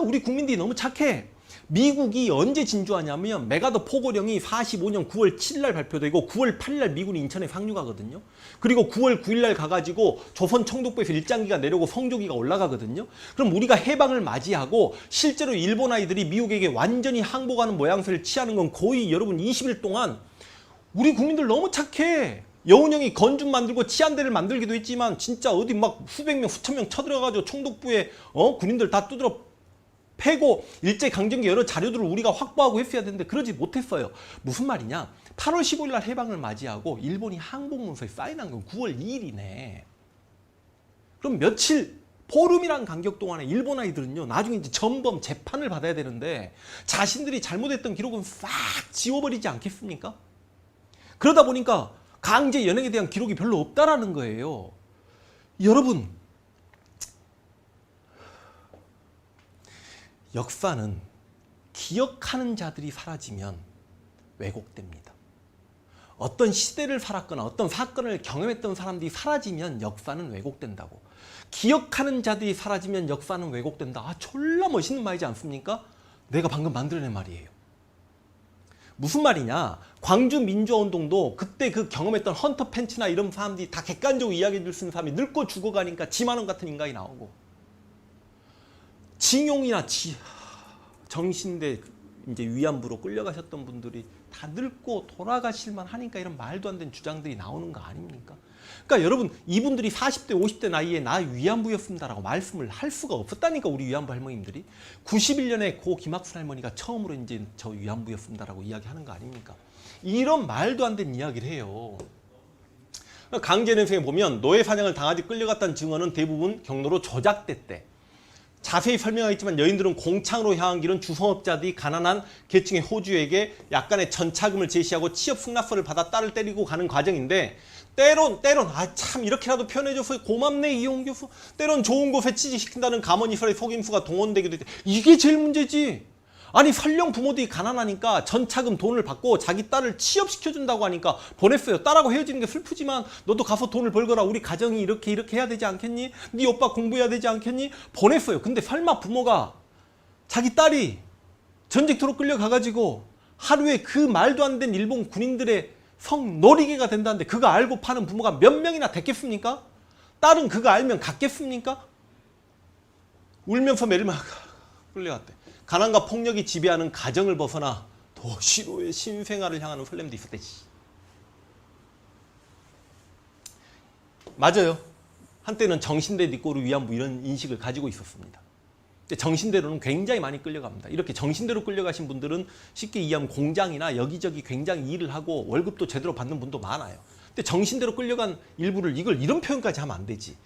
우리 국민들이 너무 착해. 미국이 언제 진주하냐면 메가더 포고령이 45년 9월 7일 날 발표되고 9월 8일 날 미군이 인천에 상륙하거든요. 그리고 9월 9일 날 가가지고 조선 청독부에서 일장기가 내려오고 성조기가 올라가거든요. 그럼 우리가 해방을 맞이하고 실제로 일본 아이들이 미국에게 완전히 항복하는 모양새를 취하는 건 거의 여러분 20일 동안 우리 국민들 너무 착해. 여운형이 건준 만들고 치안대를 만들기도 했지만 진짜 어디 막 수백 명, 수천 명 쳐들어가가지고 청독부에 군인들 다 두드려 패고 일제강점기 여러 자료들을 우리가 확보하고 했어야 되는데 그러지 못했어요. 무슨 말이냐? 8월 15일 날 해방을 맞이하고 일본이 항복문서에 사인한 건 9월 2일이네. 그럼 며칠 보름이란 간격 동안에 일본 아이들은요 나중에 이제 전범 재판을 받아야 되는데 자신들이 잘못했던 기록은 싹 지워버리지 않겠습니까? 그러다 보니까 강제 연행에 대한 기록이 별로 없다라는 거예요. 여러분, 역사는 기억하는 자들이 사라지면 왜곡됩니다. 어떤 시대를 살았거나 어떤 사건을 경험했던 사람들이 사라지면 역사는 왜곡된다고. 기억하는 자들이 사라지면 역사는 왜곡된다. 졸라 멋있는 말이지 않습니까? 내가 방금 만들어낸 말이에요. 무슨 말이냐? 광주 민주화운동도 그때 그 경험했던 헌터 펜치나 이런 사람들이 다 객관적으로 이야기해 줄 수 있는 사람이 늙고 죽어가니까 지만원 같은 인간이 나오고 징용이나 정신대 이제 위안부로 끌려가셨던 분들이 다 늙고 돌아가실만 하니까 이런 말도 안 되는 주장들이 나오는 거 아닙니까? 그러니까 여러분 이분들이 40대 50대 나이에 나 위안부였습니다라고 말씀을 할 수가 없었다니까. 우리 위안부 할머님들이 91년에 고 김학순 할머니가 처음으로 이제 저 위안부였습니다라고 이야기하는 거 아닙니까? 이런 말도 안 되는 이야기를 해요. 강제연행성에 보면 노예 사냥을 당하지 끌려갔다는 증언은 대부분 경로로 조작됐대. 자세히 설명하겠지만 여인들은 공창으로 향한 길은 주성업자들이 가난한 계층의 호주에게 약간의 전차금을 제시하고 취업 승낙서를 받아 딸을 때리고 가는 과정인데 때론 참 이렇게라도 표현해줘서 고맙네 이용 교수. 때론 좋은 곳에 취직시킨다는 가머니설의 속임수가 동원되기도 했대. 이게 제일 문제지. 아니 설령 부모들이 가난하니까 전차금 돈을 받고 자기 딸을 취업시켜준다고 하니까 보냈어요. 딸하고 헤어지는 게 슬프지만 너도 가서 돈을 벌거라. 우리 가정이 이렇게 해야 되지 않겠니? 네 오빠 공부해야 되지 않겠니? 보냈어요. 근데 설마 부모가 자기 딸이 전쟁터로 끌려가가지고 하루에 그 말도 안 되는 일본 군인들의 성노리개가 된다는데 그거 알고 파는 부모가 몇 명이나 됐겠습니까? 딸은 그거 알면 갔겠습니까? 울면서 매일만 끌려갔대. 가난과 폭력이 지배하는 가정을 벗어나 도시로의 신생아를 향하는 설렘도 있었대. 맞아요. 한때는 정신대 니꼬르 위안부 이런 인식을 가지고 있었습니다. 근데 정신대로는 굉장히 많이 끌려갑니다. 이렇게 정신대로 끌려가신 분들은 쉽게 이해하면 공장이나 여기저기 굉장히 일을 하고 월급도 제대로 받는 분도 많아요. 근데 정신대로 끌려간 일부를 이런 표현까지 하면 안 되지.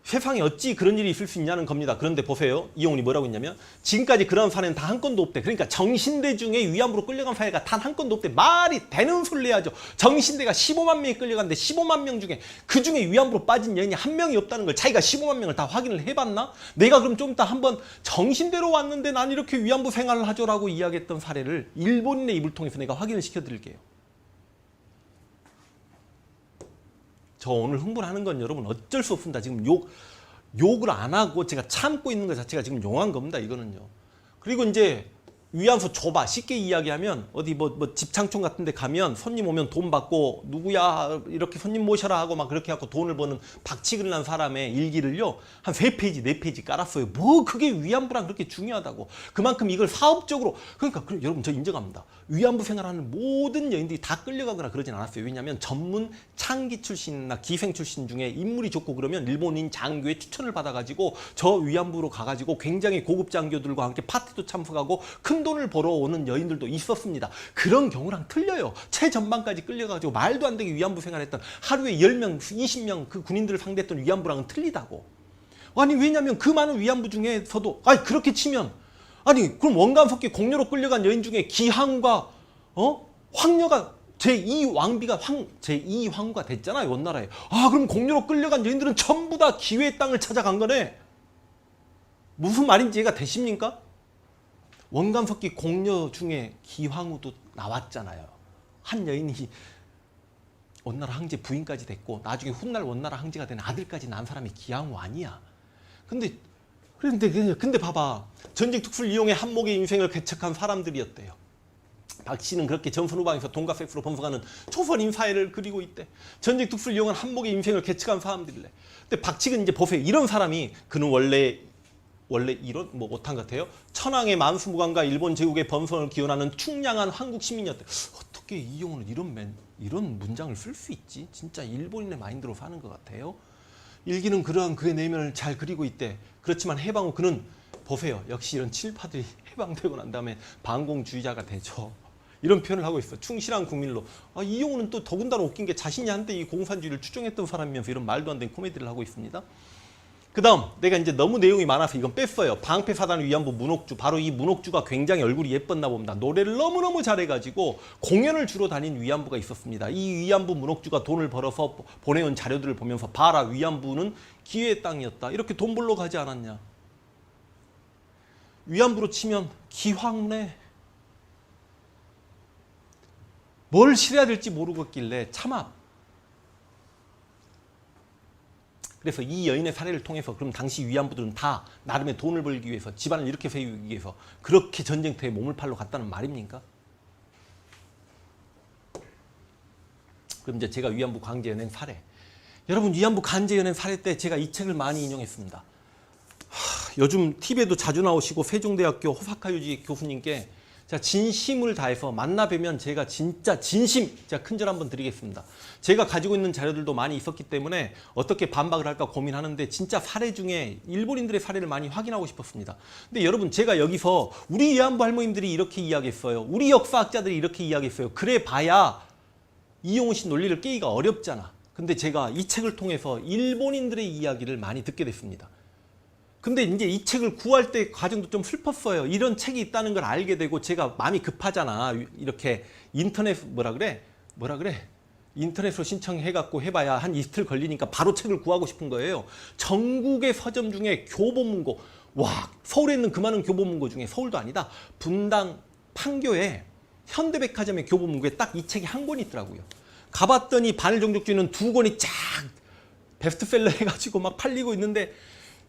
세상에 어찌 그런 일이 있을 수 있냐는 겁니다. 그런데 보세요. 이용훈이 뭐라고 했냐면 지금까지 그런 사례는 단 한 건도 없대. 그러니까 정신대 중에 위안부로 끌려간 사례가 단 한 건도 없대. 말이 되는 소리를 해야죠. 정신대가 15만 명이 끌려갔는데 15만 명 중에 그 중에 위안부로 빠진 여인이 한 명이 없다는 걸 자기가 15만 명을 다 확인을 해봤나? 내가 그럼 좀 이따 한번 정신대로 왔는데 난 이렇게 위안부 생활을 하죠라고 이야기했던 사례를 일본인의 입을 통해서 내가 확인을 시켜드릴게요. 저 오늘 흥분하는 건 여러분 어쩔 수 없습니다. 지금 욕을 안 하고 제가 참고 있는 것 자체가 지금 용한 겁니다. 이거는요. 그리고 이제 위안부 줘봐. 쉽게 이야기하면 어디 뭐 집창촌 같은 데 가면 손님 오면 돈 받고 누구야 이렇게 손님 모셔라 하고 막 그렇게 하고 돈을 버는 박치기를 한 사람의 일기를요. 한 3페이지, 4페이지 깔았어요. 뭐 그게 위안부랑 그렇게 중요하다고. 그만큼 이걸 사업적으로 그러니까 여러분 저 인정합니다. 위안부 생활하는 모든 여인들이 다 끌려가거나 그러진 않았어요. 왜냐하면 전문 창기 출신이나 기생 출신 중에 인물이 좋고 그러면 일본인 장교의 추천을 받아가지고 저 위안부로 가가지고 굉장히 고급 장교들과 함께 파티도 참석하고 큰 돈을 벌어오는 여인들도 있었습니다. 그런 경우랑 틀려요. 최전방까지 끌려가지고 말도 안 되게 위안부 생활했던 하루에 10명, 20명 그 군인들을 상대했던 위안부랑은 틀리다고. 아니 왜냐하면 그 많은 위안부 중에서도 아니 그렇게 치면 아니 그럼 원간석기 공료로 끌려간 여인 중에 기항과 황녀가 제2왕비가 제2황후가 됐잖아요. 원나라에. 아 그럼 공료로 끌려간 여인들은 전부 다 기회의 땅을 찾아간 거네. 무슨 말인지 이해가 되십니까? 원간석기 공녀 중에 기황후도 나왔잖아요. 한 여인이 원나라 황제 부인까지 됐고 나중에 훗날 원나라 황제가 된 아들까지 낳은 사람이 기황후 아니야. 근데 봐봐. 전직 특수를 이용해 한목의 인생을 개척한 사람들이었대요. 박씨는 그렇게 전선 후방에서 돈과 섹스로 번성하는 초선인 사회를 그리고 있대. 전직 특수를 이용한 한목의 인생을 개척한 사람들이래. 근데 박치근 이제 보세요. 이런 사람이 그는 원래 이런 뭐 오탄 같아요. 천황의 만수무강과 일본 제국의 번성을 기원하는 충량한 한국 시민이었대. 어떻게 이용은 이런 문장을 쓸 수 있지? 진짜 일본인의 마인드로 사는 것 같아요. 일기는 그러한 그의 내면을 잘 그리고 있대. 그렇지만 해방 후 그는 보세요. 역시 이런 친일파들이 해방되고 난 다음에 반공주의자가 되죠. 이런 표현을 하고 있어. 충실한 국민로. 이용우는 또 더군다나 웃긴 게 자신이 한때 이 공산주의를 추종했던 사람이면서 이런 말도 안 되는 코미디를 하고 있습니다. 그 다음 내가 이제 너무 내용이 많아서 이건 뺐어요. 방패사단 위안부 문옥주. 바로 이 문옥주가 굉장히 얼굴이 예뻤나 봅니다. 노래를 너무너무 잘해가지고 공연을 주로 다닌 위안부가 있었습니다. 이 위안부 문옥주가 돈을 벌어서 보내온 자료들을 보면서 봐라 위안부는 기회의 땅이었다. 이렇게 돈 벌러 가지 않았냐. 위안부로 치면 기황내. 뭘 실어야 될지 모르겠길래 참아. 그래서 이 여인의 사례를 통해서 그럼 당시 위안부들은 다 나름의 돈을 벌기 위해서 집안을 이렇게 세우기 위해서 그렇게 전쟁터에 몸을 팔러 갔다는 말입니까? 그럼 이제 제가 위안부 강제 연행 사례. 여러분 위안부 강제 연행 사례 때 제가 이 책을 많이 인용했습니다. 요즘 TV에도 자주 나오시고 세종대학교 호사카 유지 교수님께 제가 진심을 다해서 만나 뵈면 제가 진짜 진심 제가 큰절 한번 드리겠습니다. 제가 가지고 있는 자료들도 많이 있었기 때문에 어떻게 반박을 할까 고민하는데 진짜 사례 중에 일본인들의 사례를 많이 확인하고 싶었습니다. 근데 여러분 제가 여기서 우리 위안부 할머님들이 이렇게 이야기했어요. 우리 역사학자들이 이렇게 이야기했어요. 그래 봐야 이용우 씨 논리를 깨기가 어렵잖아. 근데 제가 이 책을 통해서 일본인들의 이야기를 많이 듣게 됐습니다. 근데 이제 이 책을 구할 때 과정도 좀 슬펐어요. 이런 책이 있다는 걸 알게 되고 제가 마음이 급하잖아. 이렇게 인터넷 뭐라 그래? 인터넷으로 신청해갖고 해봐야 한 이틀 걸리니까 바로 책을 구하고 싶은 거예요. 전국의 서점 중에 교보문고. 와, 서울에 있는 그 많은 교보문고 중에 서울도 아니다. 분당 판교에 현대백화점의 교보문고에 딱 이 책이 한 권이 있더라고요. 가봤더니 반일종족주의는 2권이 쫙 베스트셀러 해가지고 막 팔리고 있는데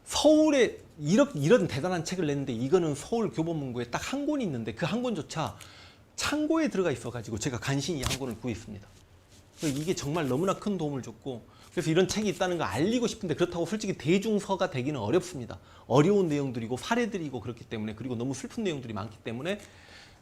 서울에 이런 대단한 책을 냈는데 이거는 서울 교보문고에 딱 한 권이 있는데 그 한 권조차 창고에 들어가 있어가지고 제가 간신히 한 권을 구했습니다. 이게 정말 너무나 큰 도움을 줬고 그래서 이런 책이 있다는 거 알리고 싶은데 그렇다고 솔직히 대중서가 되기는 어렵습니다. 어려운 내용들이고 사례들이고 그렇기 때문에 그리고 너무 슬픈 내용들이 많기 때문에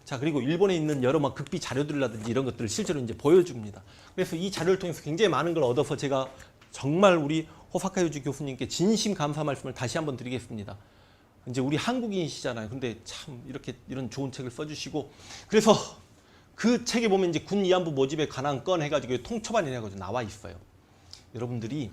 자 그리고 일본에 있는 여러 막 극비 자료들이라든지 이런 것들을 실제로 이제 보여줍니다. 그래서 이 자료를 통해서 굉장히 많은 걸 얻어서 제가 정말 우리 호사카 유지 교수님께 진심 감사 말씀을 다시 한번 드리겠습니다. 이제 우리 한국인이시잖아요. 근데 참 이런 좋은 책을 써주시고 그래서 그 책에 보면 이제 군 위안부 모집에 관한 건 해가지고 통첩안이라고 나와 있어요. 여러분들이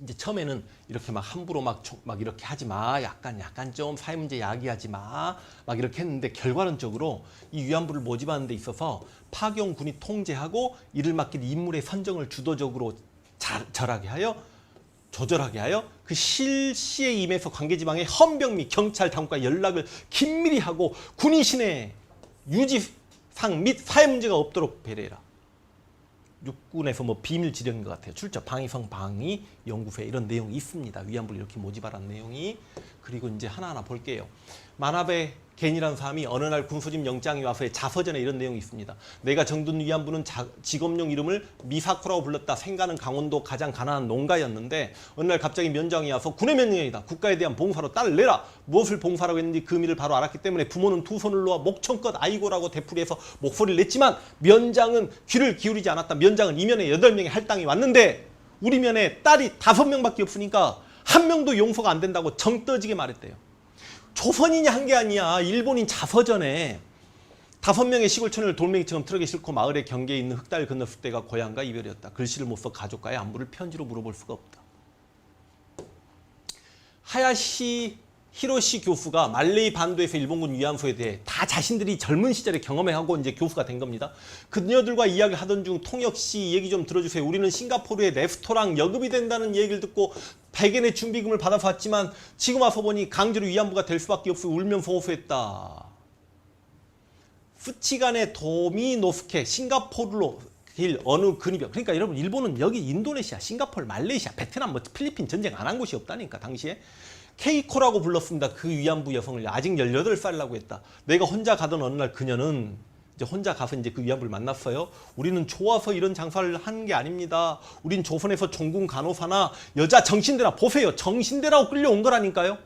이제 처음에는 이렇게 막 함부로 막 이렇게 하지 마. 약간 좀 사회 문제 야기하지 마. 막 이렇게 했는데 결과론적으로 이 위안부를 모집하는 데 있어서 파견군이 통제하고 이를 맡길 인물의 선정을 주도적으로 조절하게 하여 그 실시에 임해서 관계지방의 헌병 및 경찰 당국과 연락을 긴밀히 하고 군인 신의 유지상 및 사회 문제가 없도록 배려해라. 육군에서 뭐 비밀 지령인 것 같아요. 출처 방위성 방위 연구소에 이런 내용이 있습니다. 위안부를 이렇게 모집하라는 내용이. 그리고 이제 하나하나 볼게요. 만화배 겐이라는 사람이 어느 날 군소집 영장이 와서의 자서전에 이런 내용이 있습니다. 내가 정든 위안부는 직업용 이름을 미사코라고 불렀다. 생가는 강원도 가장 가난한 농가였는데 어느 날 갑자기 면장이 와서 군의 명령이다. 국가에 대한 봉사로 딸을 내라. 무엇을 봉사라고 했는지 그 의미를 바로 알았기 때문에 부모는 두 손을 놓아 목청껏 아이고라고 되풀이해서 목소리를 냈지만 면장은 귀를 기울이지 않았다. 면장은 이면에 8명의 할당이 왔는데 우리 면에 딸이 5명밖에 없으니까 한 명도 용서가 안 된다고 정 떠지게 말했대요. 조선인이 한 게 아니야. 일본인 자서전에 5명의 시골촌을 돌멩이처럼 트럭에 싣고 마을의 경계에 있는 흑다리를 건넜을 때가 고향과 이별이었다. 글씨를 못 써 가족과의 안부를 편지로 물어볼 수가 없다. 하야시 히로시 교수가 말레이 반도에서 일본군 위안소에 대해 다 자신들이 젊은 시절에 경험해하고 이제 교수가 된 겁니다. 그녀들과 이야기하던 중 통역 씨 얘기 좀 들어주세요. 우리는 싱가포르의 레스토랑 여급이 된다는 얘기를 듣고 100엔의 준비금을 받아서 왔지만 지금 와서 보니 강제로 위안부가 될 수밖에 없어 울면서 호소했다. 스치간의 도미노스케 싱가포르로 길 어느 근위병. 그러니까 여러분 일본은 여기 인도네시아, 싱가포르, 말레이시아, 베트남, 뭐 필리핀 전쟁 안 한 곳이 없다니까 당시에. 케이코라고 불렀습니다. 그 위안부 여성을 아직 18살이라고 했다. 내가 혼자 가던 어느 날 그녀는 이제 혼자 가서 이제 그 위안부를 만났어요. 우리는 좋아서 이런 장사를 하는 게 아닙니다. 우린 조선에서 종군 간호사나 여자 정신대라 보세요. 정신대라고 끌려온 거라니까요.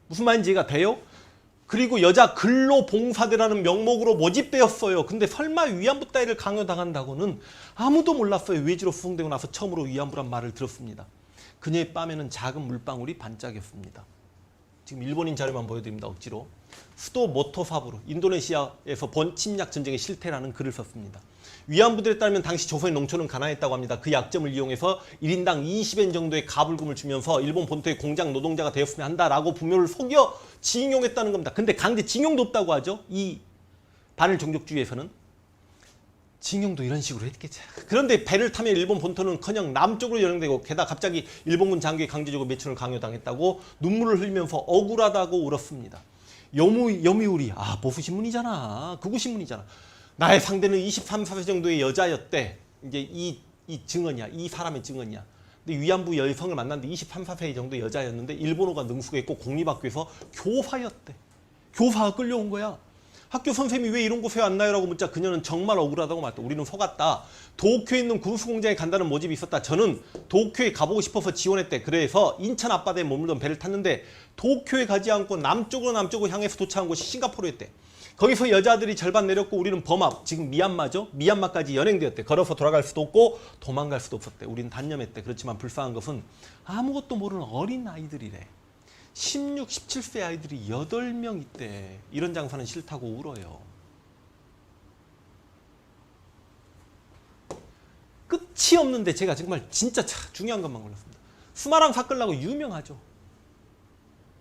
무슨 말인지 이해가 돼요? 그리고 여자 근로봉사대라는 명목으로 모집되었어요. 근데 설마 위안부 따위를 강요당한다고는 아무도 몰랐어요. 외지로 수송되고 나서 처음으로 위안부란 말을 들었습니다. 그녀의 뺨에는 작은 물방울이 반짝였습니다. 지금 일본인 자료만 보여드립니다. 억지로. 수도 모토사부로 인도네시아에서 본 침략 전쟁의 실태라는 글을 썼습니다. 위안부들에 따르면 당시 조선의 농촌은 가난했다고 합니다. 그 약점을 이용해서 1인당 20엔 정도의 가불금을 주면서 일본 본토의 공장 노동자가 되었으면 한다라고 부모를 속여 징용했다는 겁니다. 근데 강제 징용도 없다고 하죠. 이 반일 종족주의에서는. 징용도 이런 식으로 했겠지. 그런데 배를 타면 일본 본토는커녕 남쪽으로 연행되고 게다가 갑자기 일본군 장교에 강제적으로 매춘을 강요당했다고 눈물을 흘리면서 억울하다고 울었습니다. 여미우리 보수신문이잖아. 극우신문이잖아. 나의 상대는 23, 4세 정도의 여자였대. 이제 이 증언이야. 이 사람의 증언이야. 근데 위안부 여성을 만났는데 23, 4세 정도 여자였는데 일본어가 능숙했고 공립학교에서 교사였대. 교사가 끌려온 거야. 학교 선생님이 왜 이런 곳에 왔나요? 라고 묻자 그녀는 정말 억울하다고 말했다. 우리는 속았다. 도쿄에 있는 군수공장에 간다는 모집이 있었다. 저는 도쿄에 가보고 싶어서 지원했대. 그래서 인천 앞바다에 머물던 배를 탔는데 도쿄에 가지 않고 남쪽으로 향해서 도착한 곳이 싱가포르였대. 거기서 여자들이 절반 내렸고 우리는 범합, 지금 미얀마죠. 미얀마까지 연행되었대. 걸어서 돌아갈 수도 없고 도망갈 수도 없었대. 우리는 단념했대. 그렇지만 불쌍한 것은 아무것도 모르는 어린 아이들이래. 16, 17세 아이들이 8명 있대. 이런 장사는 싫다고 울어요. 끝이 없는데 제가 정말 진짜 중요한 것만 골랐습니다. 수마랑 사끌라고 유명하죠.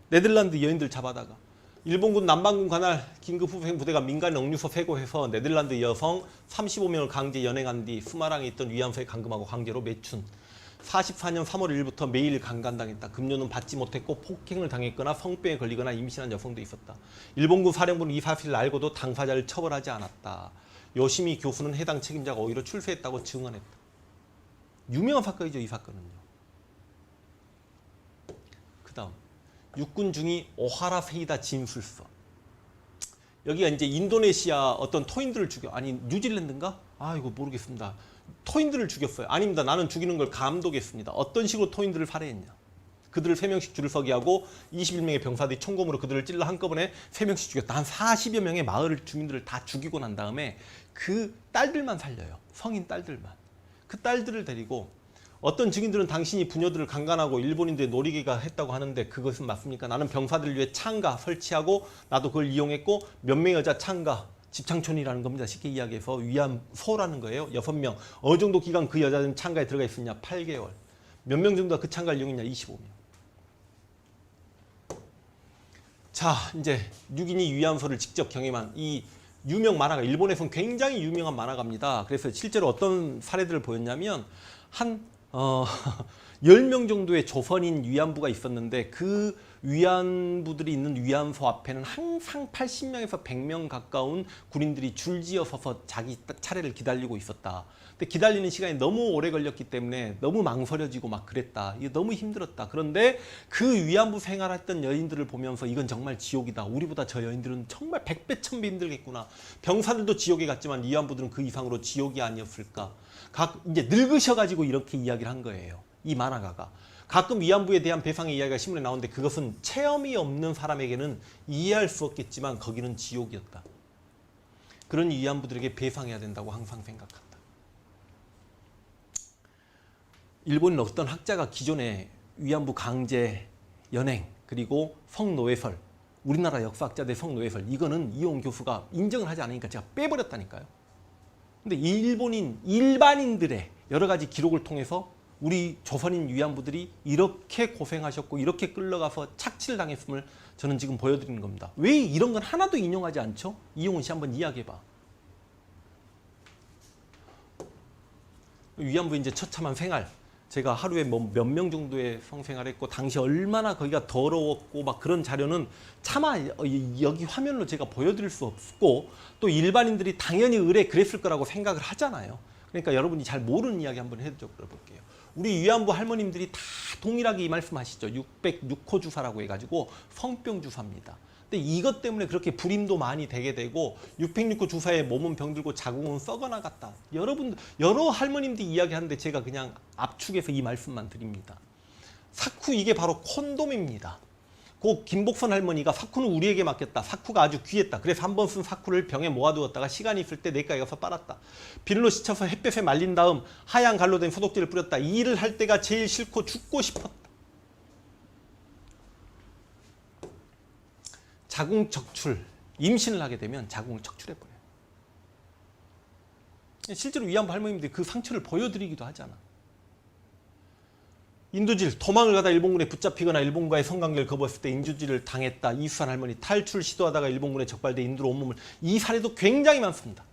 네덜란드 여인들 잡아다가 일본군 남반군 관할 긴급 후생 부대가 민간 억류소 세고해서 네덜란드 여성 35명을 강제 연행한 뒤 수마랑에 있던 위안소에 감금하고 강제로 매춘. 44년 3월 1일부터 매일 강간당했다. 급료는 받지 못했고 폭행을 당했거나 성병에 걸리거나 임신한 여성도 있었다. 일본군 사령부는 이 사실을 알고도 당사자를 처벌하지 않았다. 요시미 교수는 해당 책임자가 오히려 출세했다고 증언했다. 유명한 사건이죠. 이 사건은요. 그 다음 육군 중위 오하라 세이다 진술서. 여기가 이제 인도네시아 어떤 토인들을 죽여, 아니 뉴질랜드인가? 이거 모르겠습니다. 토인들을 죽였어요. 아닙니다. 나는 죽이는 걸 감독했습니다. 어떤 식으로 토인들을 살해했냐. 그들을 3명씩 줄을 서게 하고 21명의 병사들이 총검으로 그들을 찔러 한꺼번에 3명씩 죽였다. 한 40여 명의 마을 주민들을 다 죽이고 난 다음에 그 딸들만 살려요. 성인 딸들만. 그 딸들을 데리고 어떤 증인들은 당신이 부녀들을 강간하고 일본인들의 놀이개가 했다고 하는데 그것은 맞습니까? 나는 병사들을 위해 창가 설치하고 나도 그걸 이용했고 몇 명의 여자 창가 집창촌이라는 겁니다. 쉽게 이야기해서 위안소라는 거예요. 6명. 어느 정도 기간 그 여자는 창가에 들어가 있었냐? 8개월. 몇 명 정도가 그 창가를 이용했냐? 25명. 자, 이제 6인이 위안소를 직접 경험한 이 유명 만화가 일본에서는 굉장히 유명한 만화가입니다. 그래서 실제로 어떤 사례들을 보였냐면 10명 정도의 조선인 위안부가 있었는데 그 위안부들이 있는 위안소 앞에는 항상 80명에서 100명 가까운 군인들이 줄지어 서서 자기 차례를 기다리고 있었다. 근데 기다리는 시간이 너무 오래 걸렸기 때문에 너무 망설여지고 막 그랬다. 이게 너무 힘들었다. 그런데 그 위안부 생활했던 여인들을 보면서 이건 정말 지옥이다. 우리보다 저 여인들은 정말 100배 1000배 힘들겠구나. 병사들도 지옥에 갔지만 위안부들은 그 이상으로 지옥이 아니었을까. 이제 늙으셔가지고 이렇게 이야기를 한 거예요. 이 만화가가. 가끔 위안부에 대한 배상의 이야기가 신문에 나오는데 그것은 체험이 없는 사람에게는 이해할 수 없겠지만 거기는 지옥이었다. 그런 위안부들에게 배상해야 된다고 항상 생각한다. 일본인 어떤 학자가 기존에 위안부 강제 연행 그리고 성노예설, 우리나라 역사학자들 성노예설, 이거는 이용 교수가 인정을 하지 않으니까 제가 빼버렸다니까요. 근데 일본인 일반인들의 여러 가지 기록을 통해서 우리 조선인 위안부들이 이렇게 고생하셨고 이렇게 끌려가서 착취를 당했음을 저는 지금 보여드리는 겁니다. 왜 이런 건 하나도 인용하지 않죠? 이용훈 씨 한번 이야기해봐. 위안부 이제 처참한 생활, 제가 하루에 뭐 몇 명 정도의 성생활했고 당시 얼마나 거기가 더러웠고 막 그런 자료는 차마 여기 화면으로 제가 보여드릴 수 없고 또 일반인들이 당연히 의뢰 그랬을 거라고 생각을 하잖아요. 그러니까 여러분이 잘 모르는 이야기 한번 해드려볼게요. 우리 위안부 할머님들이 다 동일하게 이 말씀하시죠. 606호 주사라고 해가지고 성병 주사입니다. 근데 이것 때문에 그렇게 불임도 많이 되게 되고 606호 주사에 몸은 병들고 자궁은 썩어나갔다. 여러 할머님들이 이야기하는데 제가 그냥 압축해서 이 말씀만 드립니다. 사쿠 이게 바로 콘돔입니다. 그 김복선 할머니가 사쿠는 우리에게 맡겼다. 사쿠가 아주 귀했다. 그래서 한 번 쓴 사쿠를 병에 모아두었다가 시간이 있을 때 내과에 가서 빨았다. 비닐로 씻혀서 햇볕에 말린 다음 하얀 갈로 된 소독제를 뿌렸다. 이 일을 할 때가 제일 싫고 죽고 싶었다. 자궁 척출, 임신을 하게 되면 자궁을 척출해버려요. 실제로 위안부 할머님들이 그 상처를 보여드리기도 하잖아. 인두질, 도망을 가다 일본군에 붙잡히거나 일본과의 성관계를 거부했을 때 인두질을 당했다. 이수산 할머니 탈출 시도하다가 일본군에 적발돼 인두로 온몸을, 이 사례도 굉장히 많습니다.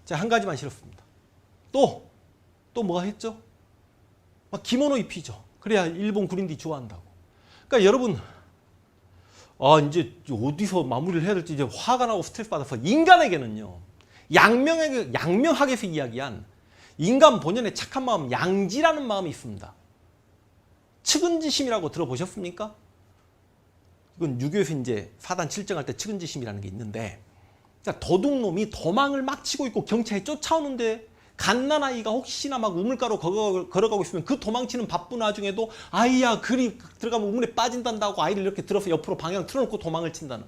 제가 한 가지만 실었습니다. 또 뭐가 했죠? 막 기모노 입히죠. 그래야 일본 군인들이 좋아한다고. 그러니까 여러분, 이제 어디서 마무리를 해야 될지 이제 화가 나고 스트레스 받아서 인간에게는요, 양명학에서 이야기한 인간 본연의 착한 마음, 양지라는 마음이 있습니다. 측은지심이라고 들어보셨습니까? 이건 유교에서 이제 사단 칠정할 때 측은지심이라는 게 있는데, 도둑놈이 도망을 막 치고 있고 경찰이 쫓아오는데 갓난아이가 혹시나 막 우물가로 걸어가고 있으면 그 도망치는 바쁜 와중에도 아이야 그리 들어가면 우물에 빠진단다고 아이를 이렇게 들어서 옆으로 방향 틀어놓고 도망을 친다는,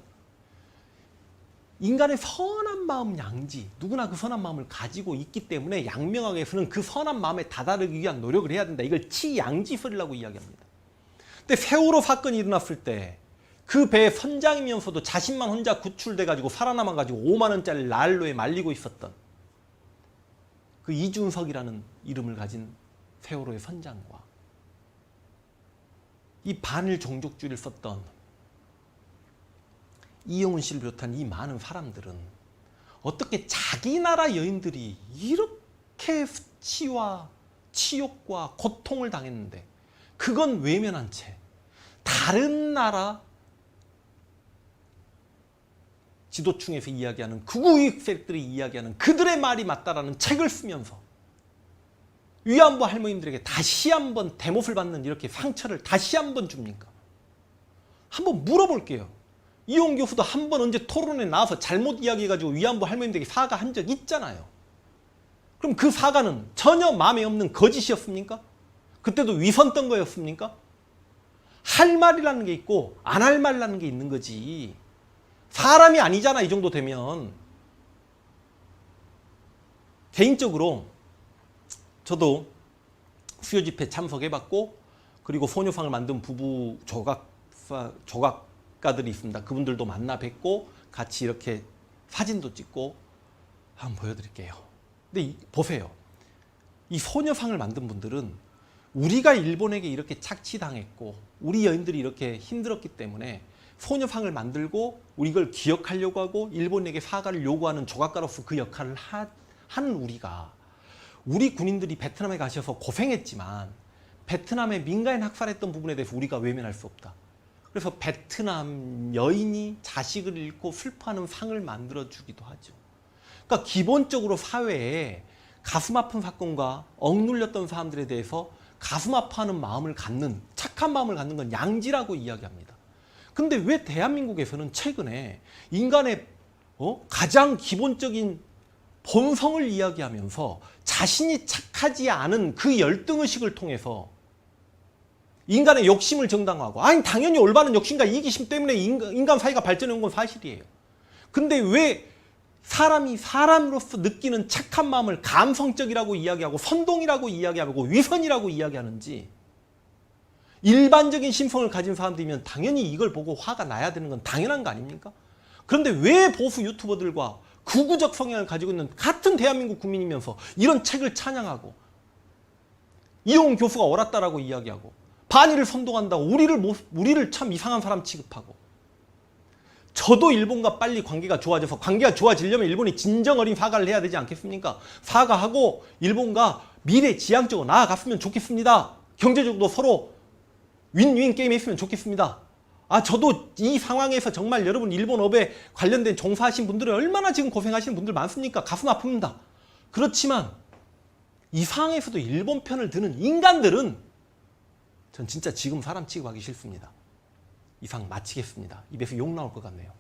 인간의 선한 마음 양지, 누구나 그 선한 마음을 가지고 있기 때문에 양명학에서는 그 선한 마음에 다다르기 위한 노력을 해야 된다. 이걸 치양지설이라고 이야기합니다. 근데 세월호 사건이 일어났을 때 그 배의 선장이면서도 자신만 혼자 구출돼가지고 살아남아가지고 5만 원짜리 난로에 말리고 있었던 그 이준석이라는 이름을 가진 세월호의 선장과 이 반일 종족주의를 썼던 이용훈 씨를 비롯한 이 많은 사람들은 어떻게 자기 나라 여인들이 이렇게 수치와 치욕과 고통을 당했는데 그건 외면한 채 다른 나라 지도층에서 이야기하는 극우익 세력들이 이야기하는 그들의 말이 맞다라는 책을 쓰면서 위안부 할머님들에게 다시 한번 대못을 받는 이렇게 상처를 다시 한번 줍니까? 한번 물어볼게요. 이용 교수도 한 번 언제 토론에 나와서 잘못 이야기해가지고 위안부 할머님들에게 사과한 적 있잖아요. 그럼 그 사과는 전혀 마음에 없는 거짓이었습니까? 그때도 위선 떤 거였습니까? 할 말이라는 게 있고 안 할 말이라는 게 있는 거지. 사람이 아니잖아, 이 정도 되면. 개인적으로 저도 수요 집회 참석해봤고, 그리고 소녀상을 만든 부부 조각가들이 있습니다. 그분들도 만나 뵙고 같이 이렇게 사진도 찍고 한번 보여드릴게요. 근데 보세요. 이 소녀상을 만든 분들은 우리가 일본에게 이렇게 착취당했고 우리 여인들이 이렇게 힘들었기 때문에 소녀상을 만들고 우리 이걸 기억하려고 하고 일본에게 사과를 요구하는 조각가로서 그 역할을 하는 우리가, 우리 군인들이 베트남에 가셔서 고생했지만 베트남의 민가인 학살했던 부분에 대해서 우리가 외면할 수 없다. 그래서 베트남 여인이 자식을 잃고 슬퍼하는 상을 만들어주기도 하죠. 그러니까 기본적으로 사회에 가슴 아픈 사건과 억눌렸던 사람들에 대해서 가슴 아파하는 마음을 갖는, 착한 마음을 갖는 건 양지라고 이야기합니다. 근데 왜 대한민국에서는 최근에 인간의 가장 기본적인 본성을 이야기하면서 자신이 착하지 않은 그 열등의식을 통해서 인간의 욕심을 정당화하고, 아니 당연히 올바른 욕심과 이기심 때문에 인간 사회가 발전해 온 건 사실이에요. 근데 왜 사람이 사람으로서 느끼는 착한 마음을 감성적이라고 이야기하고 선동이라고 이야기하고 위선이라고 이야기하는지, 일반적인 심성을 가진 사람들이면 당연히 이걸 보고 화가 나야 되는 건 당연한 거 아닙니까? 그런데 왜 보수 유튜버들과 극우적 성향을 가지고 있는 같은 대한민국 국민이면서 이런 책을 찬양하고 이용 교수가 옳았다라고 이야기하고 반일을 선동한다고 우리를 참 이상한 사람 취급하고, 저도 일본과 빨리 관계가 좋아져서, 관계가 좋아지려면 일본이 진정 어린 사과를 해야 되지 않겠습니까? 사과하고 일본과 미래 지향적으로 나아갔으면 좋겠습니다. 경제적으로도 서로 윈윈 게임 했으면 좋겠습니다. 저도 이 상황에서 정말 여러분 일본 업에 관련된 종사하신 분들은 얼마나 지금 고생하시는 분들 많습니까? 가슴 아픕니다. 그렇지만 이 상황에서도 일본 편을 드는 인간들은 전 진짜 지금 사람 취급하기 싫습니다. 이상 마치겠습니다. 입에서 욕 나올 것 같네요.